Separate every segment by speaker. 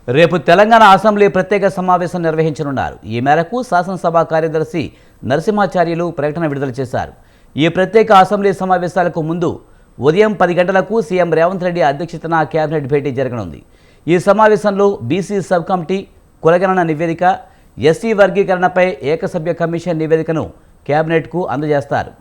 Speaker 1: రేపు తెలంగాణ అసెంబ్లీ ప్రత్యేక సమావేశం నిర్వహించనున్నారు. ఈ మేరకు శాసనసభ కార్యదర్శి నరసింహాచార్యులు ప్రకటన విడుదల చేశారు. ఈ ప్రత్యేక అసెంబ్లీ సమావేశాలకు ముందు ఉదయం 10 గంటలకు సీఎం రేవంత్ రెడ్డి అధ్యక్షతన కేబినెట్ భేటీ జరగనుంది. ఈ సమావేశంలో బీసీ సబ్ కమిటీ, కులగణన నివేదిక, ఎస్సీ వర్గీకరణపై ఏకసభ్య కమిషన్ నివేదికను కేబినెట్కు అందజేస్తారు.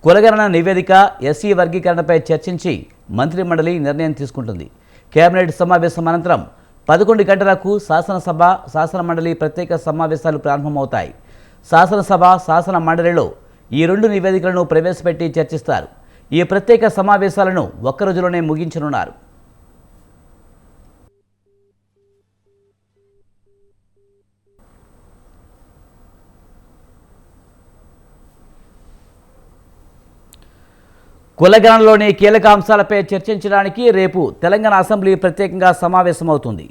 Speaker 1: కులగణన నివేదిక, ఎస్సీ వర్గీకరణపై చర్చించి మంత్రిమండలి నిర్ణయం తీసుకుంటుంది. కేబినెట్ సమావేశం అనంతరం 11 గంటలకు శాసనసభ, శాసన మండలి ప్రత్యేక సమావేశాలు ప్రారంభమవుతాయి. శాసనసభ, శాసన మండలిలో ఈ 2 నివేదికలను ప్రవేశపెట్టి చర్చిస్తారు. ఈ ప్రత్యేక సమావేశాలను ఒక్క రోజులోనే ముగించనున్నారు. కులగణనలోని కీలక అంశాలపై చర్చించడానికి రేపు తెలంగాణ అసెంబ్లీ ప్రత్యేకంగా సమావేశమవుతుంది.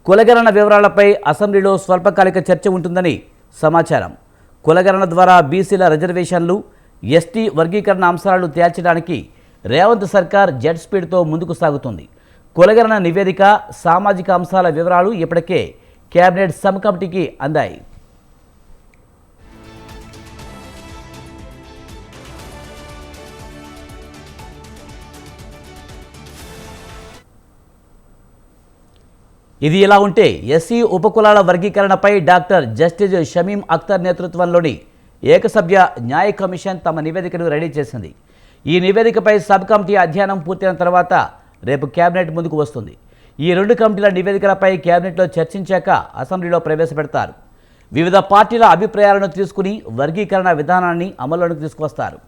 Speaker 1: కులగణన వివరాలపై అసెంబ్లీలో స్వల్పకాలిక చర్చ ఉంటుందని సమాచారం. కులగణన ద్వారా బీసీల రిజర్వేషన్లు, ఎస్టీ వర్గీకరణ అంశాలను తేల్చడానికి రేవంత్ సర్కార్ జెట్ స్పీడ్తో ముందుకు సాగుతుంది. కులగణన నివేదిక, సామాజిక అంశాల వివరాలు ఇప్పటికే కేబినెట్ సబ్ కమిటీకి అందాయి. ఇది ఇలా ఉంటే ఎస్సీ ఉపకులాల వర్గీకరణపై డాక్టర్ జస్టిస్ షమీం అఖ్తర్ నేతృత్వంలోని ఏకసభ్య న్యాయ కమిషన్ తమ నివేదికను రెడీ చేసింది. ఈ నివేదికపై సబ్ కమిటీ అధ్యయనం పూర్తయిన తర్వాత రేపు కేబినెట్ ముందుకు వస్తుంది. ఈ 2 కమిటీల నివేదికలపై కేబినెట్లో చర్చించాక అసెంబ్లీలో ప్రవేశపెడతారు. వివిధ పార్టీల అభిప్రాయాలను తీసుకుని వర్గీకరణ విధానాన్ని అమల్లోకి తీసుకువస్తారు.